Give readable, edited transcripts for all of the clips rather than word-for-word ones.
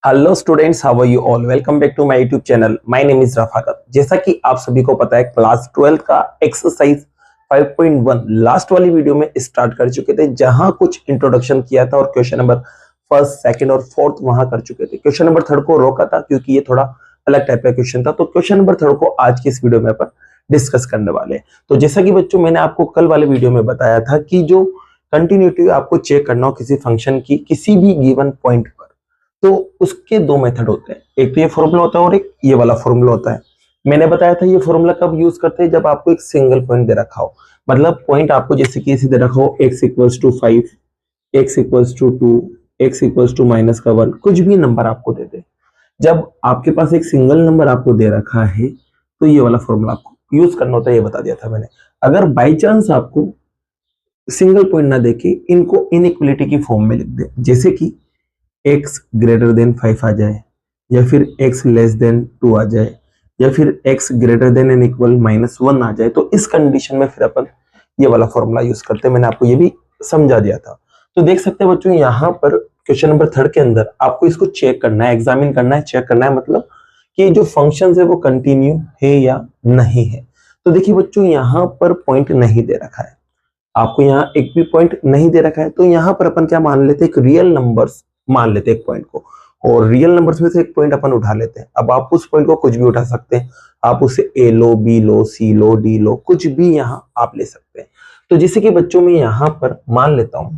Hello students, how are you all. Welcome back to my YouTube channel. My name is Rafaqat. जैसा कि आप सभी को पता है, क्लास 12 का एक्सरसाइज 5.1 लास्ट वाली वीडियो में स्टार्ट कर चुके थे, जहां कुछ इंट्रोडक्शन किया था और क्वेश्चन नंबर फर्स्ट, सेकंड और फोर्थ वहां कर चुके थे। क्वेश्चन नंबर थर्ड को रोका था क्योंकि ये थोड़ा अलग टाइप का क्वेश्चन था। तो क्वेश्चन नंबर थर्ड को आज की इस वीडियो में अपन डिस्कस करने वाले हैं। तो जैसा कि बच्चों मैंने आपको कल वाले वीडियो में बताया था कि जो कंटिन्यूटी आपको चेक करना हो किसी फंक्शन की किसी भी गिवन पॉइंट पर, तो उसके दो मेथड होते हैं। एक तो ये फॉर्मूला होता है और एक ये वाला फॉर्मूला होता है। मैंने बताया था ये फॉर्मूला कब यूज करते हैं, जब आपको एक सिंगल पॉइंट दे रखा हो। मतलब पॉइंट आपको जैसे कि ऐसे दे रखा हो, x equals to 5, x equals to 2, x equals to minus का 1, कुछ भी नंबर आपको दे दे। जब आपके पास एक सिंगल नंबर आपको दे रखा है तो ये वाला फॉर्मूला आपको यूज करना होता है, ये बता दिया था मैंने। अगर बाई चांस आपको सिंगल पॉइंट ना देके इनको इनइक्वलिटी की फॉर्म में लिख दे, जैसे कि x ग्रेटर देन 5 आ जाए, या फिर x लेस देन 2 आ जाए, या फिर x greater than and equal -1 आ जाए, तो इस कंडीशन में फिर अपन ये वाला फॉर्मूला यूज करते हैं। मैंने आपको ये भी समझा दिया था। तो देख सकते हैं बच्चों, यहाँ पर क्वेश्चन नंबर थर्ड के अंदर आपको इसको चेक करना है, एग्जामिन करना है, चेक करना है, मतलब कि जो फंक्शन है वो कंटिन्यू है या नहीं है। तो देखिए बच्चों, यहाँ पर पॉइंट नहीं दे रखा है, आपको यहाँ एक भी पॉइंट नहीं दे रखा है। तो यहाँ पर अपन क्या मान लेते हैं, एक रियल नंबर्स मान लेते हैं एक पॉइंट को, और रियल नंबर्स में से एक पॉइंट अपन उठा लेते हैं। अब आप उस पॉइंट को कुछ भी उठा सकते हैं, आप उसे ए लो, बी लो, सी लो, डी लो, कुछ भी यहाँ आप ले सकते हैं। तो जैसे कि बच्चों में यहाँ पर मान लेता हूं,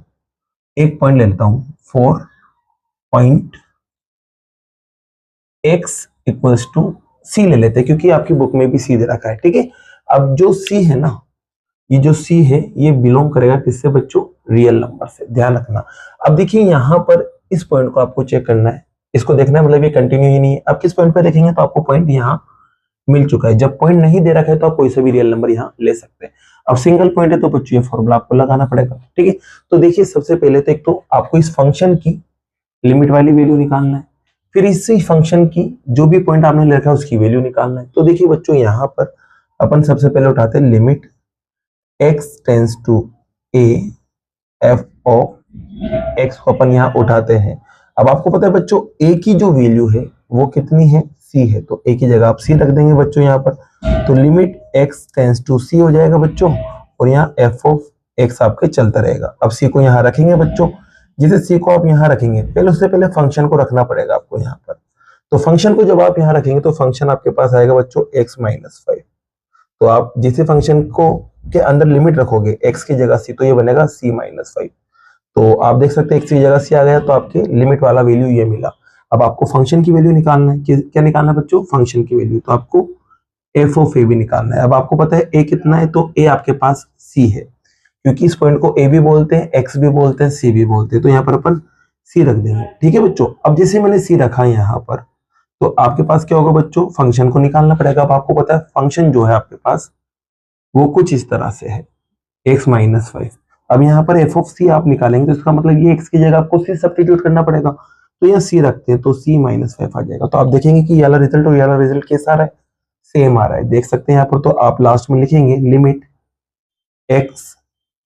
एक पॉइंट ले लेता हूं 4.x इक्वल्स टू सी ले लेते हैं, क्योंकि आपकी बुक में भी सी दे रखा है। ठीक है, अब जो सी है ना, ये जो सी है ये बिलोंग करेगा किससे बच्चों, रियल नंबर से, ध्यान रखना। अब देखिए यहाँ पर इस पॉइंट को आपको चेक करना है, इसको देखना है, मतलब ये कंटिन्यू ही नहीं है। अब किस पॉइंट पे देखेंगे तो आपको पॉइंट यहाँ मिल चुका है। जब पॉइंट नहीं दे रखा है तो आप कोई सा भी रियल नंबर यहाँ ले सकते हैं। अब सिंगल पॉइंट है तो बच्चों ये फॉर्मूला आपको लगाना पड़ेगा। ठीक है, तो देखिए सबसे पहले तो एक तो आपको इस फंक्शन की लिमिट वाली वैल्यू निकालना है, फिर इसी फंक्शन की जो भी पॉइंट आपने ले रखा है उसकी वैल्यू निकालना है। तो देखिए बच्चों, यहाँ पर अपन सबसे पहले उठाते हैं limit x tends to a f of x को अपन यहाँ उठाते हैं। अब आपको पता है बच्चों, a की जो वैल्यू है वो कितनी है, c है, तो a की जगह आप c रख देंगे बच्चों यहाँ पर। तो limit x tends to c हो जाएगा बच्चों, और यहाँ f ऑफ x आपके चलता रहेगा। अब c को यहाँ रखेंगे बच्चों, जिसे c को आप यहाँ रखेंगे, पहले उससे पहले फंक्शन को रखना पड़ेगा आपको यहाँ पर। तो फंक्शन को जब आप यहाँ रखेंगे तो फंक्शन आपके पास आएगा बच्चों x माइनस 5। तो आप जिस फंक्शन को के अंदर लिमिट रखोगे x की जगह c, तो ये बनेगा c माइनस 5। तो आप देख सकते हैं x की जगह c आ गया, तो आपके लिमिट वाला वैल्यू ये मिला। अब आपको फंक्शन की वैल्यू निकालना है, क्या निकालना है बच्चों, फंक्शन की वैल्यू। तो आपको f ऑफ a भी निकालना है। अब आपको पता है a कितना है, तो a आपके पास c है, क्योंकि इस पॉइंट को a भी बोलते हैं, x भी बोलते हैं, c भी बोलते हैं, तो यहाँ पर अपन c रख देंगे। ठीक है बच्चों, अब जैसे मैंने c रखा है यहाँ पर, तो आपके पास क्या होगा बच्चों, फंक्शन को निकालना पड़ेगा। अब आपको पता है फंक्शन जो है आपके पास वो कुछ इस तरह से है, x माइनस 5। अब यहाँ पर f ऑफ c आप निकालेंगे तो इसका मतलब ये x की जगह आपको c सब्स्टिट्यूट करना पड़ेगा। तो यहाँ c रखते हैं तो c माइनस 5 आ जाएगा। तो आप देखेंगे कि ये वाला रिजल्ट और ये वाला रिजल्ट कैसा आ रहा है, सेम आ रहा है, देख सकते हैं यहाँ पर। तो आप लास्ट में लिखेंगे limit x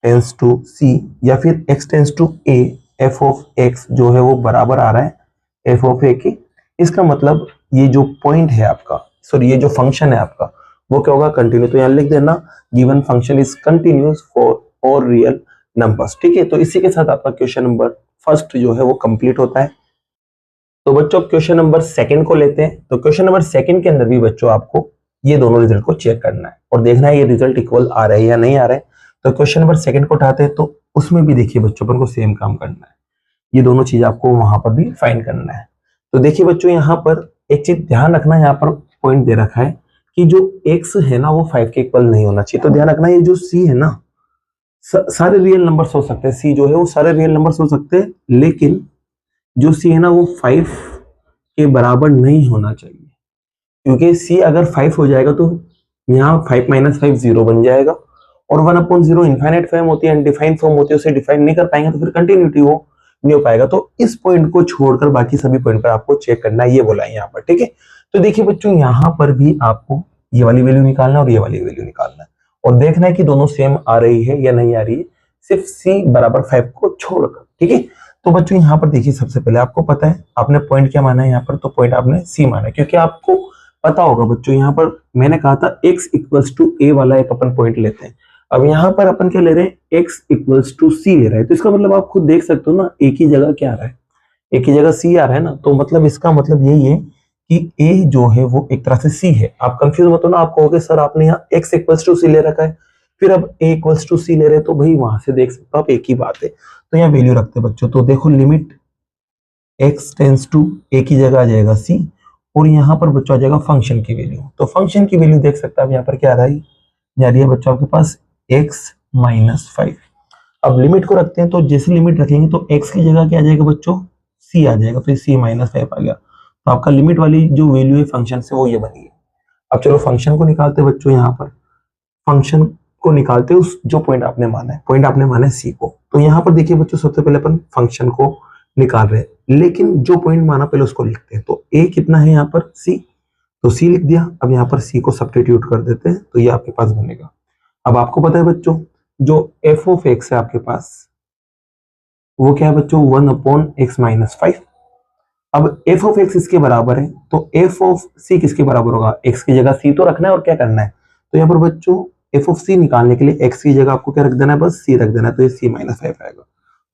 tends to c, या फिर x tends to a, f of x जो है वो बराबर आ रहा है f ऑफ a के। इसका मतलब ये जो पॉइंट है आपका, सॉरी ये जो फंक्शन है आपका, वो क्या होगा, कंटिन्यू। तो यहाँ लिख देना given function is continuous for all real numbers. ठीक है, तो इसी के साथ आपका क्वेश्चन नंबर फर्स्ट जो है वो कंप्लीट होता है। तो बच्चों क्वेश्चन नंबर सेकंड को लेते हैं। तो क्वेश्चन नंबर सेकंड के अंदर भी बच्चों आपको ये दोनों रिजल्ट को चेक करना है और देखना है ये रिजल्ट इक्वल आ रहा है या नहीं आ रहा है। तो क्वेश्चन नंबर सेकंड को उठाते हैं, तो उसमें भी देखिए बच्चों अपन को सेम काम करना है, ये दोनों चीज आपको वहां पर भी फाइंड करना है। तो देखिए बच्चों, यहाँ पर एक चीज ध्यान रखना, यहाँ पर पॉइंट दे रखा है कि जो x है ना वो 5 के इक्वल नहीं होना चाहिए। तो ध्यान रखना, ये जो c है ना, सारे रियल नंबर्स हो सकते हैं, c जो है वो सारे रियल नंबर्स हो सकते हैं, लेकिन जो c है ना वो 5 के बराबर नहीं होना चाहिए, क्योंकि c अगर 5 हो जाएगा तो यहाँ 5 माइनस 5 0 बन जाएगा, और 1/0 इनफाइनाइट फॉर्म होती है, अनडिफाइंड फॉर्म होती है, उसे डिफाइन नहीं कर पाएंगे तो फिर कंटिन्यूटी हो नहीं हो पाएगा। तो इस पॉइंट को छोड़कर बाकी सभी पॉइंट पर आपको चेक करना है, ये बोला है यहाँ पर। ठीक है, तो देखिए बच्चों, यहाँ पर भी आपको ये वाली वैल्यू निकालना है और ये वाली वैल्यू निकालना है, और देखना है कि दोनों सेम आ रही है या नहीं आ रही है, सिर्फ c बराबर 5 को छोड़कर। ठीक है, तो बच्चों यहाँ पर देखिए, सबसे पहले आपको पता है आपने पॉइंट क्या माना है यहाँ पर, तो पॉइंट आपने सी माना है, क्योंकि आपको पता होगा बच्चों यहाँ पर मैंने कहा था x इक्वल्स टू ए वाला एक अपन पॉइंट लेते हैं। अब यहाँ पर अपन क्या ले रहे हैं, x इक्वल्स टू सी ले रहे हैं, तो इसका मतलब आप खुद देख सकते हो ना, एक ही जगह क्या आ रहा है, एक ही जगह सी आ रहा है ना, तो मतलब इसका मतलब यही है कि a जो है वो एक तरह से c है। आप कंफ्यूज मत हो ना, आप कहोगे सर आपने यहाँ x इक्वल्स टू सी ले रखा है, फिर अब a इक्वल्स टू सी ले रहे हैं, तो भाई वहां से देख सकते हो आप एक ही बात है। तो यहाँ वैल्यू रखते हैं बच्चों, तो देखो limit x tends to a की जगह आ जाएगा c, और यहाँ पर बच्चों आ जाएगा फंक्शन की वैल्यू। तो फंक्शन की वैल्यू देख सकते हैं आप यहाँ पर क्या आ रहा है, जा रही है बच्चों आपके पास x माइनस 5। अब लिमिट को रखते हैं, तो जैसे लिमिट रखेंगे तो x की जगह क्या आ जाएगा बच्चों, c आ जाएगा, तो c माइनस 5 आ गया। तो आपका लिमिट वाली जो वैल्यू है फंक्शन से वो ये बनी है। अब चलो फंक्शन को निकालते हैं बच्चों, यहाँ पर फंक्शन को निकालते हैं उस जो पॉइंट आपने माना है, पॉइंट आपने माना है सी को। तो यहाँ पर देखिए बच्चों, सबसे पहले अपन फंक्शन को निकाल रहे हैं, लेकिन जो पॉइंट माना पहले उसको लिखते हैं। तो a कितना है यहाँ पर c, तो c लिख दिया। अब यहाँ पर c को सब्स्टिट्यूट कर देते हैं, तो ये आपके पास बनेगा। अब आपको पता है बच्चों जो f ऑफ x है आपके पास, वो क्या है बच्चों, 1 अपॉन x माइनस 5। अब f ऑफ x इसके बराबर है, तो f ऑफ c किसके बराबर होगा, x की जगह c तो रखना है और क्या करना है, तो यहाँ पर बच्चों f ऑफ c निकालने के लिए x की जगह आपको क्या रख देना है, बस c रख देना है, तो ये c माइनस 5 आएगा।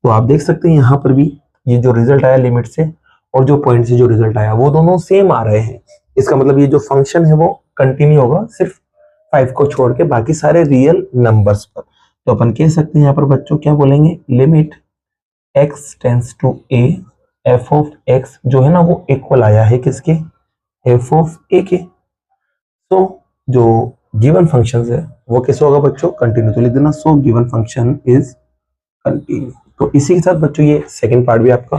तो आप देख सकते हैं यहाँ पर भी ये जो रिजल्ट आया लिमिट से और जो पॉइंट से जो रिजल्ट आया वो दोनों सेम आ रहे हैं। इसका मतलब ये जो फंक्शन है वो कंटिन्यू होगा सिर्फ 5 को छोड़ के, बाकी सारे रियल नंबर्स पर। तो अपन कह सकते हैं यहाँ पर बच्चों क्या बोलेंगे, limit x tends to a f of x जो है ना वो इक्वल आया है किसके, f ऑफ a के। तो जो गिवन फंक्शन है वो कैसे होगा बच्चों, कंटिन्यू। तो लिख देना, so given function is continue. तो इसी के साथ बच्चों ये सेकंड पार्ट भी आपका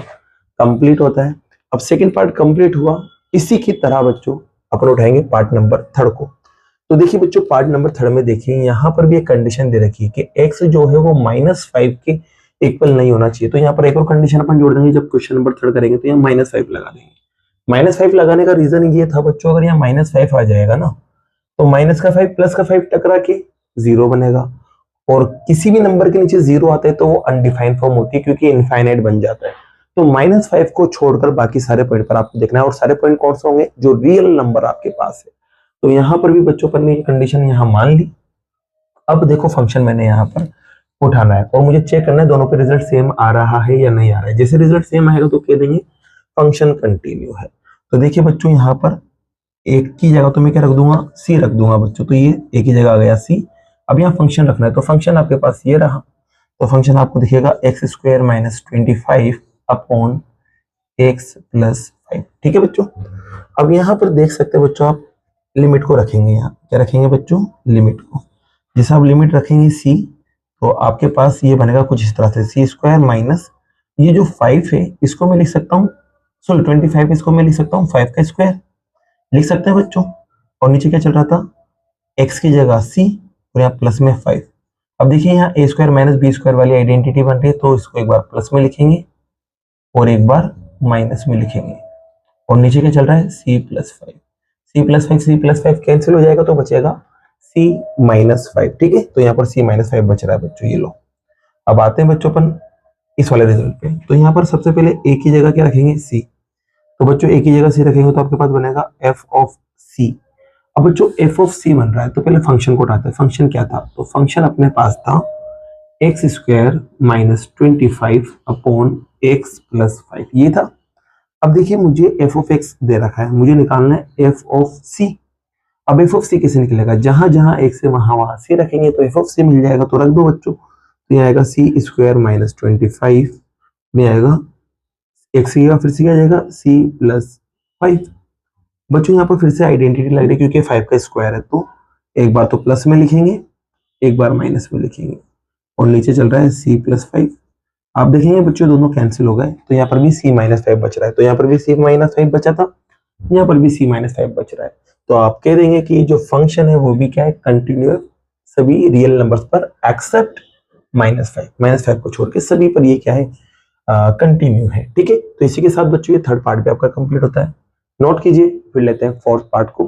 कंप्लीट होता है। अब सेकंड पार्ट कंप्लीट हुआ, इसी की तरह बच्चों अपन उठाएंगे पार्ट नंबर थर्ड को। तो देखिए बच्चों पार्ट नंबर थर्ड में देखिए यहाँ पर भी एक कंडीशन दे रखी है कि x जो है वो -5 के इक्वल नहीं होना चाहिए। तो यहाँ पर एक और कंडीशन अपन जोड़ देंगे, जब क्वेश्चन नंबर थर्ड करेंगे तो यहाँ -5 लगा देंगे। -5 लगाने का रीजन ये था बच्चों, अगर यहाँ -5 आ जाएगा ना तो माइनस का 5 प्लस का 5 टकरा के 0 बनेगा, और किसी भी नंबर के नीचे 0 आता है तो वो अनडिफाइंड फॉर्म होती है, क्योंकि इनफाइनाइट बन जाता है। तो -5 को छोड़कर बाकी सारे पॉइंट पर आपको देखना है, और सारे पॉइंट कौन से होंगे, जो रियल नंबर आपके पास है। तो यहाँ पर भी बच्चों पर ने कंडीशन यहाँ मान ली। अब देखो फंक्शन मैंने यहाँ पर उठाना है और मुझे चेक करना है दोनों पे रिजल्ट सेम आ रहा है या नहीं आ रहा है। जैसे रिजल्ट सेम आएगा तो कह देंगे फंक्शन कंटिन्यू है। तो देखिए बच्चों यहाँ पर एक की जगह तो मैं क्या रख दूंगा, सी रख दूंगा बच्चों, तो ये एक ही जगह आ गया सी। अब यहाँ फंक्शन रखना है, तो फंक्शन आपके पास ये रहा। तो फंक्शन आपको दिखेगा x² minus 25 upon x plus 5। ठीक है बच्चों। अब यहाँ पर देख सकते हैं बच्चों, आप लिमिट को रखेंगे, यहाँ क्या रखेंगे बच्चों, लिमिट को। जैसे आप लिमिट रखेंगे c, तो आपके पास ये बनेगा कुछ इस तरह से, c² माइनस ये जो 5 है इसको मैं लिख सकता हूँ, सॉरी 25 इसको मैं लिख सकता हूँ 5 का स्क्वायर लिख सकते हैं बच्चों। और नीचे क्या चल रहा था, x की जगह c और यहाँ प्लस में 5। अब देखिए यहाँ a² माइनस b² वाली आइडेंटिटी बन रही है, तो इसको एक बार प्लस में लिखेंगे और एक बार माइनस में लिखेंगे, और नीचे क्या चल रहा है, c plus 5, c plus 5 cancel हो जाएगा तो बचेगा c माइनस 5। ठीक है, तो यहाँ पर c माइनस 5 बच रहा है बच्चों, ये लो। अब आते हैं बच्चों अपन इस वाले रिजल्ट पे। तो यहाँ पर सबसे पहले a की जगह क्या रखेंगे, c। तो बच्चों एक ही जगह सी रखेंगे तो आपके पास बनेगा f ऑफ c। अब बच्चों f ऑफ c बन रहा है, तो पहले फंक्शन को उठाते हैं। फंक्शन क्या था, तो फंक्शन अपने पास था x² minus 25 upon x plus 5, ये था। अब देखिए मुझे f ऑफ x दे रखा है, मुझे निकालना है f ऑफ c। अब f ऑफ c कैसे निकलेगा, जहां जहां x है वहां वहां c रखेंगे तो f ऑफ c मिल जाएगा, तो रख दो बच्चों। तो ये आएगा c² माइनस 25 में आएगा x की जगह फिर से क्या जाएगा, c प्लस 5। बच्चों यहाँ पर फिर से आइडेंटिटी लग रही है क्योंकि 5 का स्क्वायर है, तो एक बार तो प्लस में लिखेंगे एक बार माइनस में लिखेंगे, और नीचे चल रहा है c प्लस 5। आप देखेंगे बच्चों दोनों कैंसिल हो गए, तो यहाँ पर भी c माइनस 5 बच रहा है, तो यहाँ पर भी c माइनस 5 बचा था, यहाँ पर भी c माइनस 5 बच रहा है। तो आप कह देंगे कि जो फंक्शन है वो भी क्या है, कंटिन्यूअस सभी रियल नंबर्स पर एक्सेप्ट -5 को छोड़ के सभी पर ये क्या है, कंटिन्यू है। ठीक है, तो इसी के साथ बच्चों ये थर्ड पार्ट भी आपका कंप्लीट होता है। नोट कीजिए, फिर लेते हैं फोर्थ पार्ट को।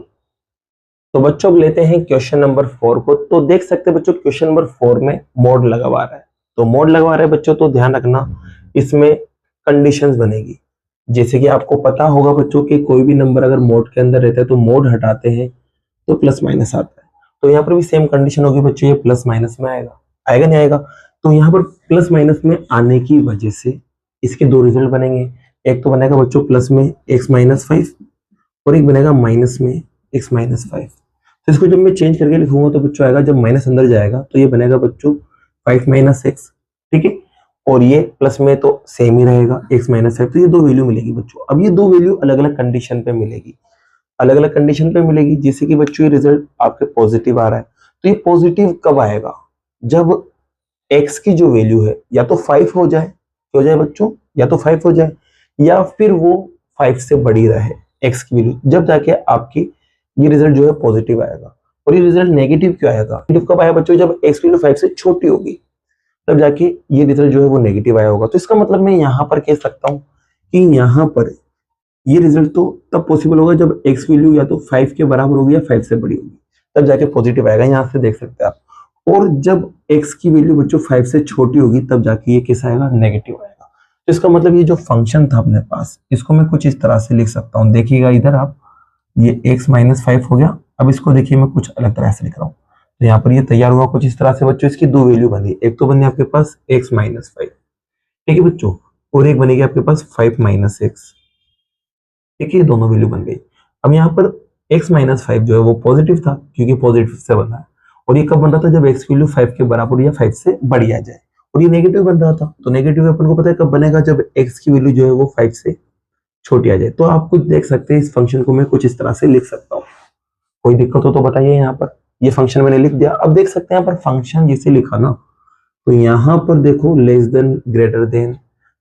तो बच्चों अब लेते हैं क्वेश्चन नंबर 4 को। तो देख सकते हैं बच्चों क्वेश्चन नंबर 4 में मोड लगवा रहा है, तो मोड लगवा रहा है बच्चों, तो ध्यान रखना इसमें कंडीशंस बनेगी। जैसे कि आपको पता होगा बच्चों कि कोई भी नंबर अगर मोड के अंदर रहता है तो मोड हटाते हैं तो प्लस माइनस आता है। तो यहाँ पर भी सेम कंडीशन होगी बच्चों, ये प्लस माइनस में आएगा, आएगा नहीं आएगा। तो यहाँ पर प्लस माइनस में आने की वजह से इसके दो रिजल्ट बनेंगे। एक तो बनेगा बच्चों प्लस में x माइनस 5 और एक बनेगा माइनस में x माइनस 5। तो इसको जब मैं चेंज करके लिखूंगा तो बच्चों आएगा, जब माइनस अंदर जाएगा तो ये बनेगा बच्चों 5 माइनस एक्स, ठीक है। और ये प्लस में तो सेम ही रहेगा x माइनस 5। तो ये दो वैल्यू मिलेगी बच्चों। अब ये दो वैल्यू अलग अलग कंडीशन पे मिलेगी, अलग अलग कंडीशन पे मिलेगी। जैसे कि बच्चों ये रिजल्ट आपके पॉजिटिव आ रहा है, तो ये पॉजिटिव कब आएगा? जब x की जो वैल्यू है या तो 5 हो जाए बच्चों, या तो 5 हो जाए, या फिर वो 5 से बड़ी रहे x की वैल्यू, जब जाके आपकी ये रिजल्ट जो है पॉजिटिव आएगा। और ये रिजल्ट नेगेटिव क्यों आएगा? नेगेटिव कब आएगा बच्चों? जब x की वैल्यू 5 से छोटी होगी, तब जाके ये रिजल्ट जो है वो नेगेटिव आया होगा। तो इसका मतलब मैं यहाँ पर कह सकता हूँ कि यहाँ पर ये रिजल्ट तो तब पॉसिबल होगा जब x की वैल्यू या तो 5 के बराबर होगी या 5 से बड़ी होगी, तब जाके पॉजिटिव आएगा। यहाँ से देख सकते हैं आप। और जब x की वैल्यू बच्चों 5 से छोटी होगी, तब जाके ये कैसा आएगा? नेगेटिव आएगा। तो इसका मतलब ये जो फंक्शन था अपने पास, इसको मैं कुछ इस तरह से लिख सकता हूँ। देखिएगा इधर आप, ये x माइनस 5 हो गया। अब इसको देखिए मैं कुछ अलग तरह से लिख रहा हूँ। तो यहाँ पर ये तैयार हुआ कुछ इस तरह से बच्चों। इसकी दो वैल्यू बनी, एक तो बनी आपके पास x माइनस 5, ठीक है बच्चों, और एक बनेगी आपके पास 5 माइनस एक्स, ठीक है। दोनों वैल्यू बन गई। अब यहाँ पर x माइनस 5 जो है वो पॉजिटिव था, क्योंकि पॉजिटिव से बना है। और ये कब बन रहा था? जब x की वैल्यू 5 के बराबर या 5 से बड़ी आ जाए। और ये नेगेटिव बन रहा था, तो नेगेटिव अपन को पता है कब बनेगा? जब x की वैल्यू जो है वो 5 से छोटी आ जाए। तो आप कुछ देख सकते हैं, इस फंक्शन को मैं कुछ इस तरह से लिख सकता हूँ। कोई दिक्कत हो तो बताइए। यहाँ पर ये फंक्शन मैंने लिख दिया। अब देख सकते हैं यहाँ पर फंक्शन जिसे लिखा ना, तो यहाँ पर देखो less than, greater than,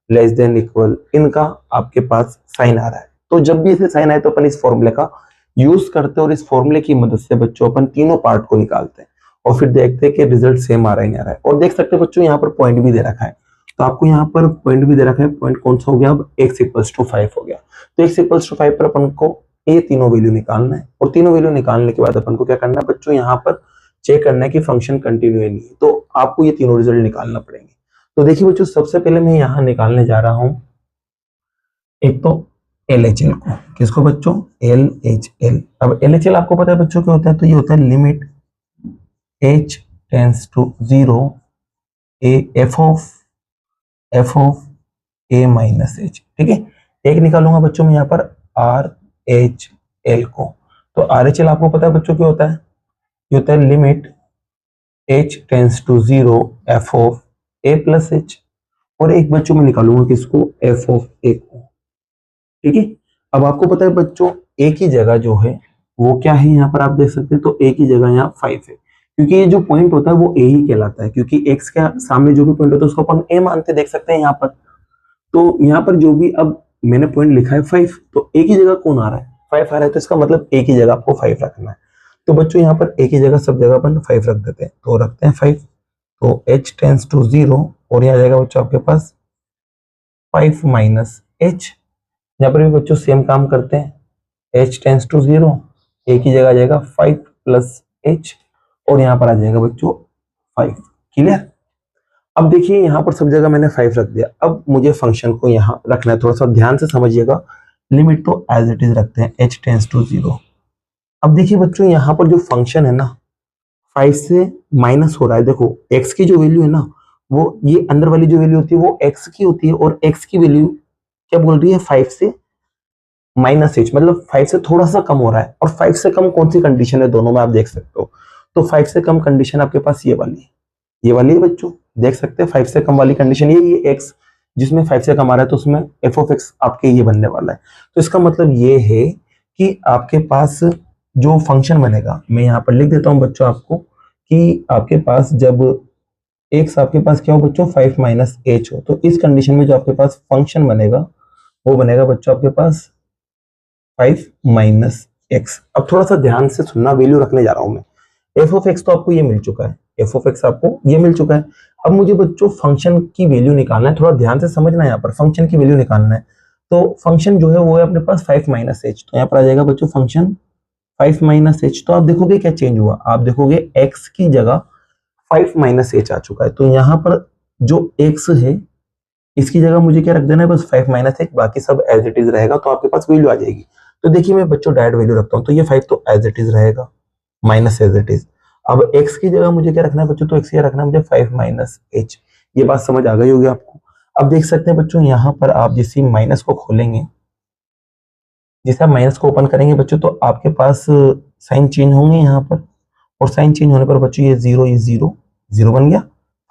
less than, equal, इनका आपके पास साइन आ रहा है। तो जब भी ऐसे साइन आए तो अपन इस फॉर्मूले का यूज करते हैं, और इस फॉर्मूले की मदद से बच्चों अपन तीनों पार्ट को निकालते हैं और फिर देखते हैं कि रिजल्ट सेम आ रहा है नहीं आ रहा है। और देख सकते हैं बच्चों यहाँ पर पॉइंट भी दे रखा है, तो आपको यहाँ पर पॉइंट भी दे रखा है। पॉइंट कौन सा हो गया? अब x इक्वल्स टू 5 हो गया। तो x इक्वल्स टू 5 पर अपन को ये तीनों वैल्यू निकालना है, और तीनों वैल्यू निकालने के बाद अपन को क्या करना है बच्चों? यहाँ पर चेक करना है कि फंक्शन कंटिन्यू है नहीं है। तो आपको ये तीनों रिजल्ट निकालना पड़ेंगे। तो देखिए बच्चों, सबसे पहले मैं यहाँ निकालने जा रहा हूँ एक तो LHL को। किसको बच्चों? LHL। अब LHL आपको पता है बच्चों क्या होता है? तो ये होता है limit h tends to 0 f of a minus h, ठीक है। एक निकालूंगा बच्चों मैं यहाँ पर RHL को। तो RHL आपको पता है बच्चों क्या होता है? ये होता है limit h tends to 0 f of a plus h। और एक बच्चों में निकालूंगा किसको? f ऑफ a को, ठीक है। अब आपको पता है बच्चों, a की जगह जो है वो क्या है? यहाँ पर आप देख सकते हैं, तो a की जगह यहाँ 5 है, क्योंकि ये जो पॉइंट होता है वो a ही कहलाता है, क्योंकि x के सामने जो भी पॉइंट होता है उसको अपन a मानते देख सकते हैं यहाँ पर। तो यहाँ पर जो भी अब मैंने पॉइंट लिखा है 5, तो a की जगह कौन आ रहा है? 5 आ रहा है। तो इसका मतलब a की जगह आपको 5 रखना है। तो बच्चों यहाँ पर a की जगह सब जगह अपन 5 रख देते हैं, तो रखते हैं 5। तो h टेंड्स टू 0, और यहाँ जाएगा बच्चों आपके पास 5 माइनस h। यहाँ पर भी बच्चों सेम काम करते हैं, h टेंड्स टू 0, a की जगह आ जाएगा 5 प्लस h, और यहाँ पर आ जाएगा बच्चों 5। क्लियर? अब देखिए यहाँ पर सब जगह मैंने 5 रख दिया। अब मुझे फंक्शन को यहाँ रखना है, थोड़ा सा ध्यान से समझिएगा। लिमिट तो एज इट इज रखते हैं, h टेंड्स टू 0। अब देखिए बच्चों यहाँ पर जो फंक्शन है ना, 5 से माइनस हो रहा है। देखो x की जो वैल्यू है ना, वो ये अंदर वाली जो वैल्यू होती है वो x की होती है, और x की वैल्यू क्या बोल रही है? 5 से माइनस h, मतलब 5 से थोड़ा सा कम हो रहा है। और 5 से कम कौन सी कंडीशन है? दोनों में आप देख सकते हो। तो 5 से कम कंडीशन आपके पास ये वाली है, ये वाली है बच्चों, देख सकते हैं 5 से कम वाली कंडीशन ये x जिसमें 5 से कम आ रहा है, तो उसमें f ऑफ x आपके ये बनने वाला है। तो इसका मतलब ये है कि आपके पास जो फंक्शन बनेगा, मैं यहाँ पर लिख देता हूँ बच्चों आपको, कि आपके पास जब x आपके पास क्या हो बच्चों? 5 माइनस h हो, तो इस कंडीशन में जो आपके पास फंक्शन बनेगा वो बनेगा बच्चों आपके पास 5 माइनस एक्स। अब थोड़ा सा ध्यान से सुनना, वैल्यू रखने जा रहा हूं मैं। f ऑफ x तो आपको ये मिल चुका है, f ऑफ x आपको ये मिल चुका है। अब मुझे बच्चों फंक्शन की वैल्यू निकालना है, थोड़ा ध्यान से समझना है। यहाँ पर फंक्शन की वैल्यू निकालना है, तो फंक्शन जो है वो है अपने पास 5 माइनस एच। तो यहाँ पर आ जाएगा बच्चों फंक्शन 5 माइनस एच। तो आप देखोगे क्या चेंज हुआ? आप देखोगे x की जगह 5 माइनस एच आ चुका है। तो यहाँ पर जो x है इसकी जगह मुझे क्या रख देना है, बस 5 माइनस 1, बाकी सब एज इट इज रहेगा, तो आपके पास वैल्यू आ जाएगी। तो देखिए मैं बच्चों डायरेक्ट वैल्यू रखता हूँ, तो ये 5 तो एज इट इज रहेगा, माइनस एज इट इज। अब x की जगह मुझे क्या रखना है बच्चों, तो x की जगह रखना है मुझे 5 माइनस h। ये बात समझ आ गई होगी आपको। अब देख सकते हैं बच्चों, यहाँ पर आप जैसे माइनस को खोलेंगे, जैसे आप माइनस को ओपन करेंगे बच्चों, तो आपके पास साइन चेंज होंगे यहाँ पर, और साइन चेंज होने पर बच्चों ये जीरो जीरो बन गया,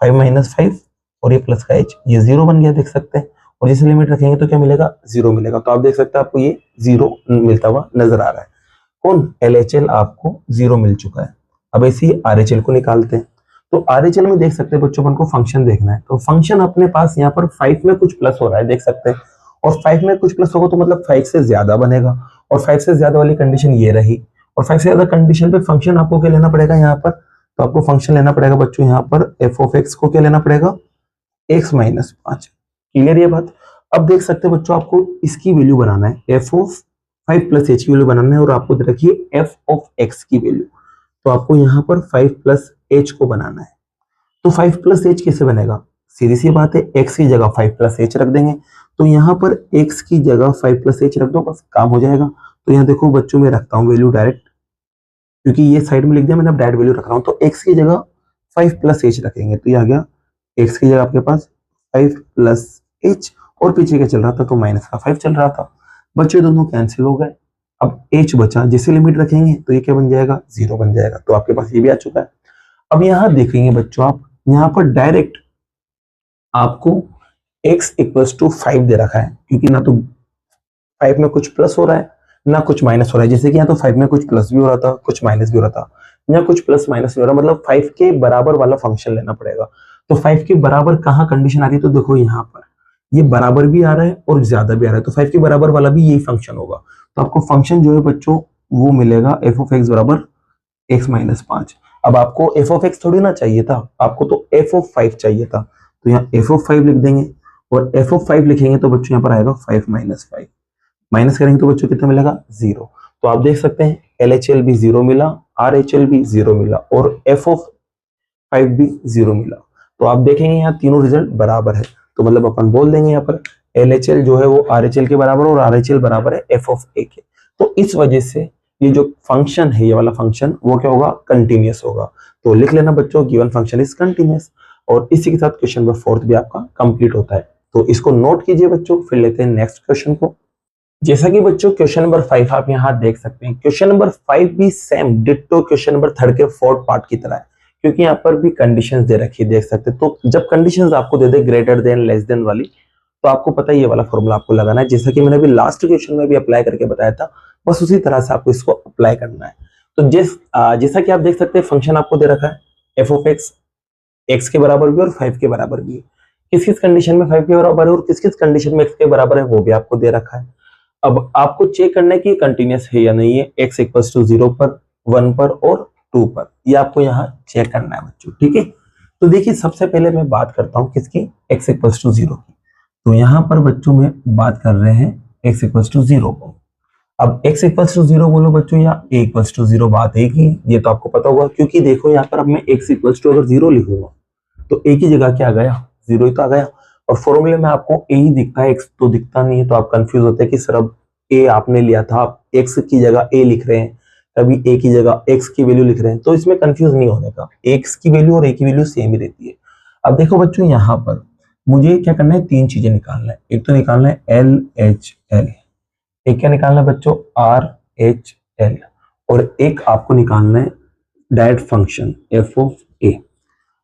5 माइनस 5 और ये प्लस का h, ये जीरो बन गया, देख सकते हैं। और जैसे लिमिट रखेंगे तो क्या मिलेगा, जीरो मिलेगा। तो आप देख सकते हैं आपको ये जीरो मिलता हुआ नजर आ रहा है। कौन, LHL आपको जीरो मिल चुका है। अब ऐसे ही RHL को निकालते हैं। तो RHL में देख सकते हैं बच्चों, अपन को फंक्शन देखना है, तो फंक्शन अपने पास यहाँ पर 5 में कुछ प्लस हो रहा है, देख सकते हैं। और 5 में कुछ प्लस होगा तो मतलब 5 से ज्यादा बनेगा, और 5 से ज्यादा वाली कंडीशन ये रही। और 5 से ज्यादा कंडीशन पे फंक्शन आपको क्या लेना पड़ेगा यहाँ पर, तो आपको फंक्शन लेना पड़ेगा बच्चों यहाँ पर f ऑफ x को क्या लेना पड़ेगा, x माइनस 5। क्लियर ये बात। अब देख सकते हैं बच्चों, आपको इसकी वैल्यू बनाना है, f ऑफ 5 प्लस h की वैल्यू बनाना है, और आपको दे रखी है f ऑफ x की वैल्यू। तो आपको यहाँ पर 5 प्लस h को बनाना है। तो 5 प्लस h कैसे बनेगा, सीधी सी बात है, x की जगह 5 प्लस h रख देंगे। तो यहाँ पर x की जगह 5 प्लस h रख दो, बस काम हो जाएगा। तो यहाँ देखो बच्चों, मैं रखता हूँ वैल्यू डायरेक्ट, क्योंकि ये साइड में लिख दिया मैंने, अब डायरेक्ट वैल्यू रख रहा हूँ। तो x की जगह 5 प्लस h रखेंगे, तो ये आ गया x की जगह आपके पास 5 प्लस h, और पीछे क्या चल रहा था, तो माइनस का 5 चल रहा था। बच्चे दोनों कैंसिल हो गए, अब h बचा, जैसे लिमिट रखेंगे तो ये क्या बन जाएगा, जीरो बन जाएगा। तो आपके पास ये भी आ चुका है। अब यहाँ देखेंगे बच्चों, आप यहाँ पर डायरेक्ट आपको x इक्वल्स टू 5 दे रखा है, क्योंकि ना तो 5 में कुछ प्लस हो रहा है ना कुछ माइनस हो रहा है। जैसे कि यहाँ तो 5 में कुछ प्लस भी हो रहा था, कुछ माइनस भी हो रहा था, यहाँ कुछ प्लस माइनस भी हो रहा है, मतलब 5 के बराबर वाला फंक्शन लेना पड़ेगा। तो 5 के बराबर कहाँ कंडीशन आ रही है, तो देखो यहाँ पर ये बराबर भी आ रहा है और ज्यादा भी आ रहा है, तो 5 के बराबर वाला भी यही फंक्शन होगा। तो आपको फंक्शन जो है बच्चों वो मिलेगा f ऑफ x बराबर x माइनस 5। अब आपको f ऑफ x थोड़ी ना चाहिए था, आपको तो f ऑफ 5 चाहिए था, तो यहाँ f ऑफ 5 लिख देंगे, और f ऑफ 5 लिखेंगे तो बच्चों यहाँ पर आएगा 5 माइनस 5, माइनस करेंगे तो बच्चों कितना मिलेगा, जीरो। तो आप देख सकते हैं LHL भी जीरो मिला, RHL भी जीरो मिला, और f ऑफ 5 भी जीरो मिला। तो आप देखेंगे यहाँ तीनों रिजल्ट बराबर है, तो मतलब अपन बोल देंगे यहाँ पर LHL जो है वो RHL के बराबर, और RHL बराबर है f ऑफ a के। तो इस वजह से ये जो फंक्शन है, ये वाला फंक्शन वो क्या होगा, कंटिन्यूअस होगा। तो लिख लेना बच्चों, गिवन फंक्शन इज कंटिन्यूअस। और इसी के साथ क्वेश्चन नंबर 4 भी आपका कंप्लीट होता है। तो इसको नोट कीजिए बच्चों, फिर लेते हैं नेक्स्ट क्वेश्चन को। जैसा कि बच्चों क्वेश्चन नंबर 5 आप यहाँ देख सकते हैं, क्वेश्चन नंबर 5 भी सेम डिट्टो क्वेश्चन नंबर 3 के 4th पार्ट की तरह है, क्योंकि यहाँ पर भी कंडीशंस दे रखी है, देख सकते हैं। तो जब कंडीशंस आपको दे दे ग्रेटर देन लेस देन वाली, तो आपको पता है ये वाला फॉर्मूला आपको लगाना है, जैसा कि मैंने अभी लास्ट क्वेश्चन में भी अप्लाई करके बताया था, बस उसी तरह से आपको इसको अप्लाई करना है। तो जैसा कि आप देख सकते हैं फंक्शन आपको दे रखा है f ऑफ x के बराबर भी और 5 के बराबर भी। किस किस कंडीशन में 5 के बराबर है और किस किस कंडीशन में x के बराबर है वो भी आपको दे रखा है। अब आपको चेक करना है कि कंटिन्यूअस है या नहीं है, x इक्वल्स टू 0 पर, 1 पर और 2 पर, ये आपको यहाँ चेक करना है बच्चों, ठीक है। तो देखिए सबसे पहले मैं बात करता हूँ किसकी, x इक्वल्स टू 0 की। तो यहाँ पर बच्चों में बात कर रहे हैं x इक्वल्स टू 0 को। अब x इक्वल्स टू 0 बोलो बच्चों, या a इक्वल्स टू 0 बात है कि ये तो आपको पता होगा, क्योंकि देखो यहाँ पर अब मैं x इक्वल्स टू अगर 0 लिखूंगा तो a की जगह क्या आ गया, 0 ही तो आ गया। और फॉर्मूले में आपको a ही दिखता है, x तो दिखता नहीं है, तो आप कंफ्यूज होते हैं कि सर अब a आपने लिया था, आप x की जगह a लिख रहे हैं, कभी a की जगह x की वैल्यू लिख रहे हैं, तो इसमें कंफ्यूज नहीं होने का, x की वैल्यू और a की वैल्यू सेम ही रहती है। अब देखो बच्चों यहाँ पर मुझे क्या करना है, 3 चीजें निकालना है। एक तो निकालना है LHL, एक क्या निकालना है बच्चों, RHL, और एक आपको निकालना है direct function f of a।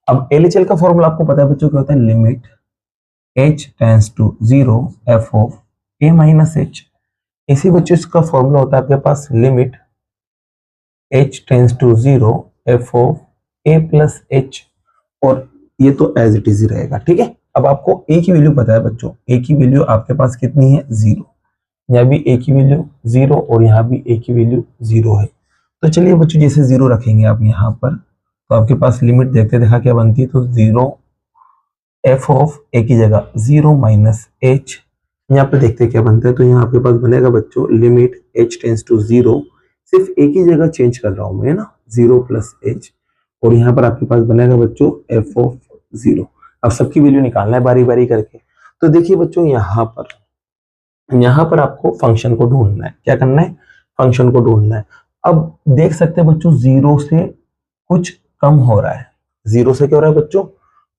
अब LHL का फॉर्मूला आपको पता है बच्चों क्या होता है, limit h tends to 0 f of a minus h। इसी बच्चों इसका फॉर्मूला होता है आपके पास limit h tends to 0 f of a plus h, और ये तो एज इट इज ही रहेगा, ठीक है। अब आपको a की वैल्यू पता है बच्चों, a की वैल्यू आपके पास कितनी है, 0, यहाँ भी a की वैल्यू 0 और यहाँ भी a की वैल्यू 0 है। तो चलिए बच्चों जैसे 0 रखेंगे आप यहाँ पर, तो आपके पास लिमिट देखते देखा क्या बनती है, तो 0 f ऑफ a की जगह 0 माइनस h, यहाँ पे देखते क्या बनता है, तो यहाँ आपके पास बनेगा बच्चों लिमिट h टेंड्स टू 0, सिर्फ a की जगह चेंज कर रहा हूं मैं, है ना, 0 प्लस h, और यहाँ पर आपके पास बनेगा बच्चों f ऑफ 0। अब सबकी वैल्यू निकालना है बारी बारी करके। तो देखिए बच्चों यहाँ पर आपको फंक्शन को ढूंढना है। क्या करना है? फंक्शन को ढूंढना है। अब देख सकते हैं बच्चों, जीरो से कुछ कम हो रहा है। जीरो से क्या हो रहा है बच्चों?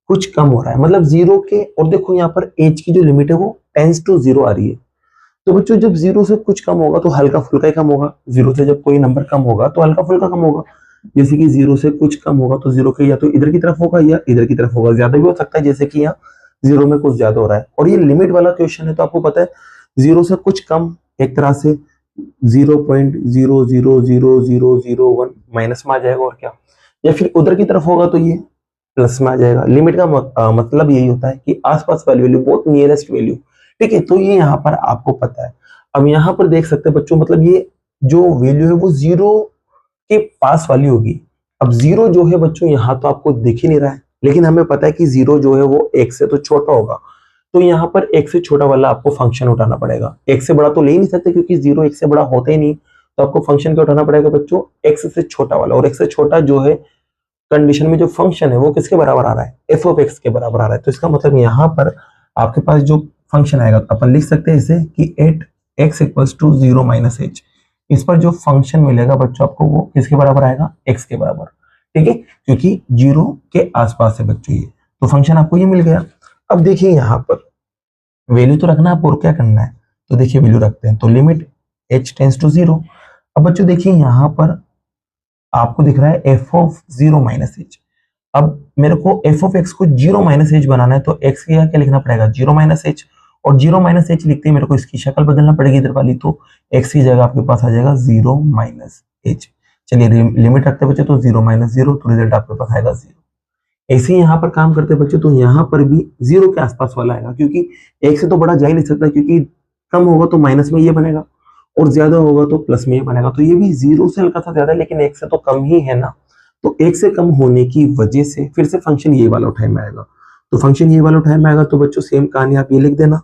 कुछ कम हो रहा है, मतलब जीरो के, और देखो यहाँ पर एज की जो लिमिट है वो टेंस टू जीरो आ रही है। तो बच्चों जब जीरो से कुछ कम होगा तो हल्का फुल्का ही कम होगा। जीरो से जब कोई नंबर कम होगा तो हल्का फुल्का कम होगा। जैसे कि जीरो से कुछ कम होगा तो जीरो के या तो इधर की तरफ होगा या इधर की तरफ होगा। ज्यादा भी हो सकता है, जैसे कि यहाँ जीरो में कुछ ज्यादा हो रहा है। और ये लिमिट वाला क्वेश्चन है तो आपको पता है जीरो से कुछ कम एक तरह से 0.0000001 माइनस में आ जाएगा और क्या, या फिर उधर की तरफ होगा तो ये प्लस में आ जाएगा। लिमिट का मतलब यही होता है कि आसपास वाली वैल्यू, बहुत नियरेस्ट वैल्यू। ठीक है, तो ये यहाँ पर आपको पता है। अब यहाँ पर देख सकते हैं बच्चों, मतलब ये जो वैल्यू है वो जीरो के पास वाली होगी। अब जीरो जो है बच्चों यहाँ तो आपको दिख ही नहीं रहा है, लेकिन हमें पता है कि जीरो जो है वो एक से तो छोटा होगा। तो यहाँ पर एक से छोटा वाला आपको फंक्शन उठाना पड़ेगा। एक से बड़ा तो ले ही नहीं सकते क्योंकि जीरो एक से बड़ा होता ही नहीं। तो आपको फंक्शन क्या उठाना पड़ेगा बच्चों? एक्स से छोटा वाला। और एक्स से छोटा जो है कंडीशन में जो फंक्शन है वो किसके बराबर आ रहा है? एफ ऑफ एक्स के बराबर आ रहा है। तो इसका मतलब यहाँ पर आपके पास जो फंक्शन आएगा तो अपन लिख सकते हैं इसे कि at x equals to 0 minus h. इस पर जो फंक्शन मिलेगा बच्चों आपको वो किसके बराबर आएगा? एक्स के बराबर। ठीक है, क्योंकि जीरो के आसपास है बच्चों ये, तो फंक्शन आपको ये मिल गया। अब देखिए यहाँ पर वैल्यू तो रखना है, और क्या करना है? तो देखिए वैल्यू रखते हैं, तो लिमिट h टेंस टू 0। अब बच्चों देखिए यहाँ पर आपको दिख रहा है एफ ऑफ 0 माइनस एच। अब मेरे को एफ ऑफ एक्स को 0 माइनस एच बनाना है, तो एक्स के क्या लिखना पड़ेगा? 0 माइनस एच। और 0 माइनस एच लिखते ही मेरे को इसकी शक्ल बदलना पड़ेगी इधर वाली, तो एक्स की जगह आपके पास आ जाएगा 0 माइनस एच। चलिए लिमिट रखते बच्चे, तो 0 माइनस 0, तो रिजल्ट आपके पास आएगा 0। ऐसे ही यहाँ पर काम करते बच्चे, तो यहाँ पर भी 0 के आसपास वाला आएगा, क्योंकि एक से तो बड़ा जा ही नहीं सकता, क्योंकि कम होगा तो माइनस में ये बनेगा और ज्यादा होगा तो प्लस में ये बनेगा। तो ये भी 0 से हल्का सा ज्यादा है, लेकिन एक से तो कम ही है ना। तो एक से कम होने की वजह से फिर से फंक्शन ये वाला उठाए में आएगा। तो फंक्शन ये वाला उठाए में आएगा, तो बच्चों सेम कहानी आप ये लिख देना,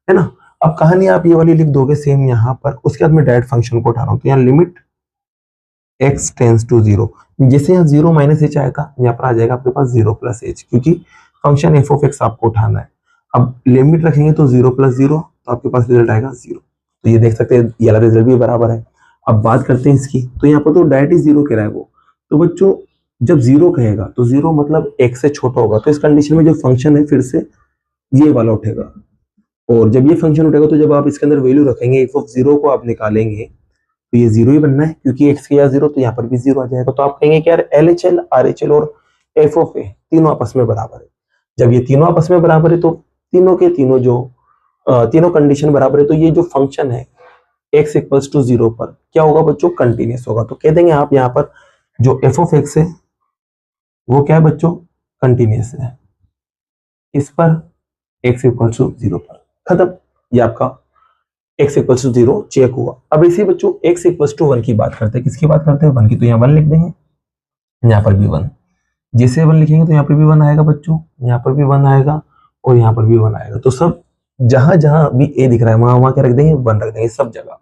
है ना। अब कहानी आप ये वाली लिख दोगे सेम यहाँ पर, उसके बाद मैं डायरेक्ट फंक्शन को उठा रहा हूँ। तो यहाँ लिमिट x टेंस टू 0, जैसे यहाँ 0 माइनस एच आया था, यहाँ पर आ जाएगा आपके पास 0 प्लस एच, क्योंकि फंक्शन एफ ऑफ एक्स आपको उठाना है। अब लिमिट रखेंगे तो 0 प्लस 0, तो आपके पास रिजल्ट आएगा 0। तो ये देख सकते हैं ये वाला रिजल्ट भी बराबर है। अब बात करते हैं इसकी, तो यहाँ पर तो डायरेक्ट ही 0 कह रहा है वो। तो बच्चों जब 0 कहेगा तो 0 मतलब एक से छोटा होगा, तो इस कंडीशन में जो फंक्शन है फिर से ये वाला उठेगा। और जब ये फंक्शन उठेगा तो जब आप इसके अंदर वैल्यू रखेंगे एफ ऑफ 0 को आप निकालेंगे, तो ये 0 ही बनना है, क्योंकि x की 0 तो यहाँ पर भी 0 आ जाएगा। तो आप कहेंगे कि यार LHL, RHL और f ऑफ a तीनों आपस में बराबर है। जब ये तीनों आपस में बराबर है तो तीनों के तीनों जो तीनों कंडीशन बराबर है, तो ये जो फंक्शन है x इक्वल्स टू 0 पर क्या होगा बच्चों? कंटिन्यूस होगा। तो कह देंगे आप यहाँ पर जो f ऑफ x है वो क्या है बच्चों? कंटिन्यूस है। इस पर x इक्वल्स टू 0 पर खत्म, ये आपका x इक्वल्स टू 0 चेक हुआ। अब इसी बच्चों x इक्वल्स टू 1 की बात करते हैं। किसकी बात करते हैं? 1 की। तो यहाँ 1 लिख देंगे, यहाँ पर भी 1। जैसे 1 लिखेंगे तो यहाँ पर भी 1 आएगा बच्चों, यहाँ पर भी 1 आएगा और यहाँ पर भी 1 आएगा। तो सब जहां जहां भी a दिख रहा है वहां वहां क्या रख देंगे? 1 रख देंगे सब जगह।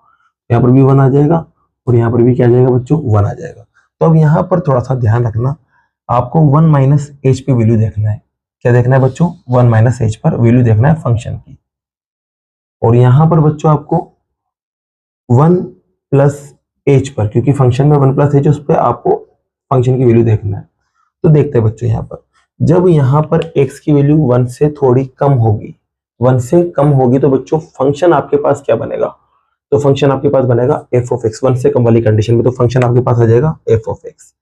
यहाँ पर भी 1 आ जाएगा और यहाँ पर भी क्या आ जाएगा बच्चों? 1 आ जाएगा। तो अब यहाँ पर थोड़ा सा ध्यान रखना, आपको 1 माइनस एच पे वैल्यू देखना है। क्या देखना है बच्चों? 1 माइनस एच पर वैल्यू देखना है फंक्शन की। और यहां पर बच्चों आपको 1 प्लस एच पर, क्योंकि फंक्शन में 1 प्लस एच, उस पर आपको फंक्शन की वैल्यू देखना है। तो देखते हैं बच्चों यहाँ पर, जब यहाँ पर x की वैल्यू 1 से थोड़ी कम होगी, 1 से कम होगी, तो बच्चों फंक्शन आपके पास क्या बनेगा? तो फंक्शन आपके पास बनेगा एफ ऑफ एक्स। 1 से कम वाली कंडीशन में तो फंक्शन आपके पास आ जाएगा एफ ऑफ एक्स।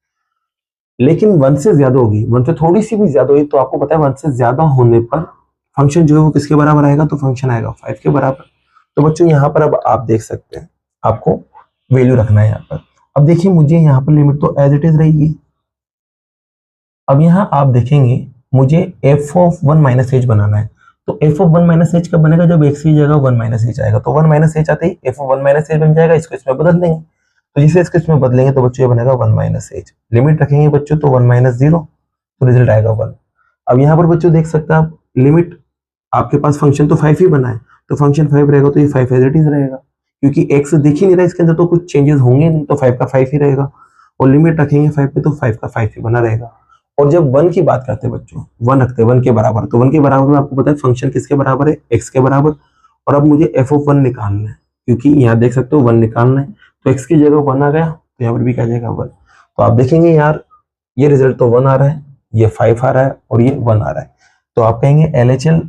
लेकिन 1 से ज्यादा होगी, 1 से थोड़ी सी भी ज्यादा होगी, तो आपको पता है 1 से ज्यादा होने पर फंक्शन जो है वो किसके बराबर आएगा? तो फंक्शन आएगा 5 के बराबर। तो बच्चों यहाँ पर अब आप देख सकते हैं, आपको वैल्यू रखना है यहाँ पर। अब देखिए मुझे यहाँ पर लिमिट तो एज इट इज रहेगी। अब यहाँ आप देखेंगे मुझे एफ ऑफ 1 माइनस एच बनाना है। तो एफ ऑफ 1 माइनस एच कब बनेगा? जब एक्स की जगह 1 माइनस एच आएगा। तो 1 माइनस एच आते ही एफ ऑफ 1 माइनस एच बन जाएगा। इसको इसमें बदल देंगे, तो जिसे इसको इसमें बदलेंगे तो बच्चों ये बनेगा 1 माइनस एच। लिमिट रखेंगे बच्चों तो 1 माइनस 0, तो रिजल्ट आएगा 1। अब यहाँ पर बच्चों देख सकते हैं आप, लिमिट आपके पास फंक्शन तो 5 ही बना है, तो फंक्शन 5 रहेगा, तो ये 5 एज इट इज रहेगा, क्योंकि एक्स दिख ही नहीं रहा इसके अंदर, तो कुछ चेंजेस होंगे नहीं, तो 5 का 5 ही रहेगा। और लिमिट रखेंगे 5 पे, तो 5 का 5 ही बना रहेगा। और जब 1 की बात करते हैं बच्चों, 1 रखते हैं 1 के बराबर, तो 1 के बराबर में आपको पता है फंक्शन किसके बराबर है, x के बराबर। और अब मुझे f ऑफ 1 निकालना है, क्योंकि यहाँ देख सकते हो 1 निकालना है, तो x की जगह 1 आ गया, तो यहाँ पर भी क्या आ जाएगा 1। तो आप देखेंगे यार ये रिजल्ट तो 1 आ रहा है, ये 5 आ रहा है और ये 1 आ रहा है, तो आप कहेंगे LHL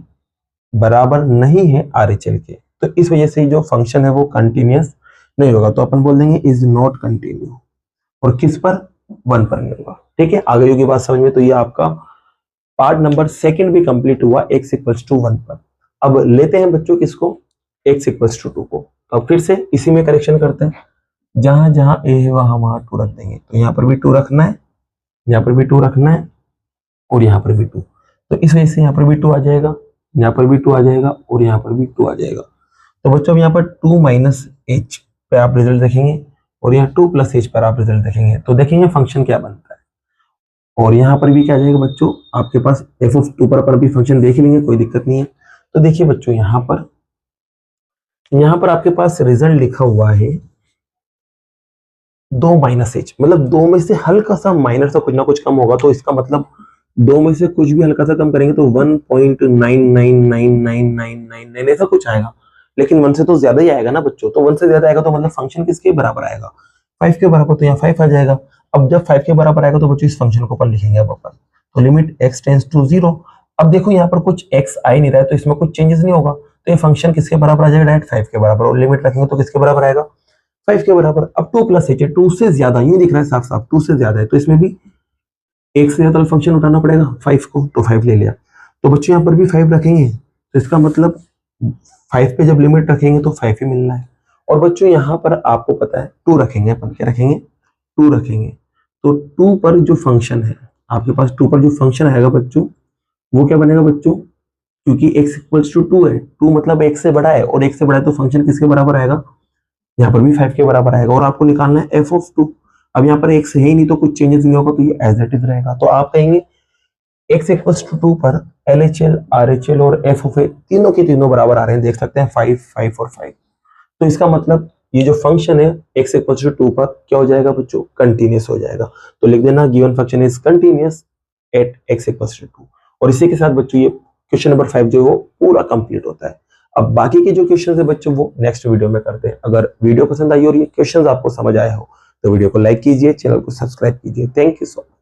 बराबर नहीं है RHL के, तो इस वजह से जो फंक्शन है वो कंटिन्यूअस नहीं होगा, तो अपन बोल देंगे इज नॉट कंटिन्यू। और किस पर, 1 पर नहीं होगा। ठीक है, आगे की बात समझ में, तो ये आपका पार्ट नंबर 2 भी कंप्लीट हुआ x इक्वल्स टू 1 पर। अब लेते हैं बच्चों किसको, x इक्वल्स टू 2 को। तो फिर से इसी में करेक्शन करते हैं, जहां जहां a है वहां वहां 2 रख देंगे, तो यहाँ पर भी 2 रखना है, यहाँ पर भी 2 रखना है और यहाँ पर भी 2, तो इस वजह से यहाँ पर भी 2 आ जाएगा, यहाँ पर भी 2 आ जाएगा और यहाँ पर भी 2 आ जाएगा। तो बच्चों अब यहाँ पर 2 माइनस एच पे आप रिजल्ट देखेंगे और यहाँ 2 प्लस एच पर आप रिजल्ट देखेंगे, तो देखेंगे फंक्शन क्या बनता है। और यहाँ पर भी क्या आ जाएगा बच्चों, आपके पास एफ ऑफ 2 पर भी फंक्शन देख लेंगे, कोई दिक्कत नहीं है। तो देखिए बच्चों यहाँ पर आपके पास रिजल्ट लिखा हुआ है 2 माइनस एच, मतलब 2 में से हल्का सा माइनर सा कुछ ना कुछ कम होगा, तो इसका मतलब 2 में से कुछ भी हल्का सा कम करेंगे तो 1.999999 ऐसा कुछ आएगा, लेकिन 1 से तो ज्यादा ही आएगा ना बच्चों, तो 1 से ज्यादा आएगा तो मतलब फंक्शन किसके बराबर आएगा, 5 के बराबर, तो यहाँ 5 आ जाएगा। अब जब 5 के बराबर आएगा तो बच्चों इस फंक्शन को अपन लिखेंगे अब अपन, तो लिमिट x टेंड्स टू 0। अब देखो यहाँ पर कुछ x आ ही नहीं रहा है, तो इसमें कुछ चेंजेस नहीं होगा, तो ये फंक्शन किसके बराबर आ जाएगा, डायरेक्ट 5 के बराबर, और लिमिट रखेंगे तो किसके बराबर आएगा, 5 के बराबर। अब 2 प्लस एच है, 2 से ज्यादा, यूं दिख रहा है साफ साफ 2 से ज्यादा है, तो इसमें भी एक से ज्यादा फंक्शन उठाना पड़ेगा 5 को, तो 5 ले लिया। तो बच्चों यहाँ पर भी 5 रखेंगे, तो इसका मतलब 5 पे जब लिमिट रखेंगे तो 5 ही मिलना है। और बच्चों यहाँ पर आपको पता है 2 रखेंगे अपन, क्या रखेंगे, 2 रखेंगे, तो 2 पर जो फंक्शन है आपके पास, 2 पर जो फंक्शन आएगा बच्चों वो क्या बनेगा बच्चों, क्योंकि x इक्वल्स टू 2 है, 2 मतलब x से बड़ा है, और x से बड़ा है तो फंक्शन किसके बराबर आएगा, यहाँ पर भी 5 के बराबर आएगा, और आपको निकालना है f ऑफ 2। अब यहाँ पर x है ही नहीं तो कुछ चेंजेस नहीं होगा, तो ये एज इट इज रहेगा, तो आप कहेंगे x इक्वल्स टू 2 पर LHL RHL और f ऑफ a तीनों के तीनों बराबर आ रहे हैं, देख सकते हैं 5 5 और 5, तो इसका मतलब ये जो फंक्शन है x इक्वल्स टू 2 पर क्या हो जाएगा बच्चों, कंटिन्यूअस हो जाएगा। तो लिख देना given function is continuous at x equals to 2, और इसी के साथ बच्चों ये क्वेश्चन नंबर 5 जो है वो पूरा कंप्लीट होता है। अब बाकी के जो क्वेश्चन है बच्चों वो नेक्स्ट वीडियो में करते हैं। अगर वीडियो पसंद आई और ये क्वेश्चन आपको समझ आया हो तो वीडियो को लाइक कीजिए, चैनल को सब्सक्राइब कीजिए। Thank you so much.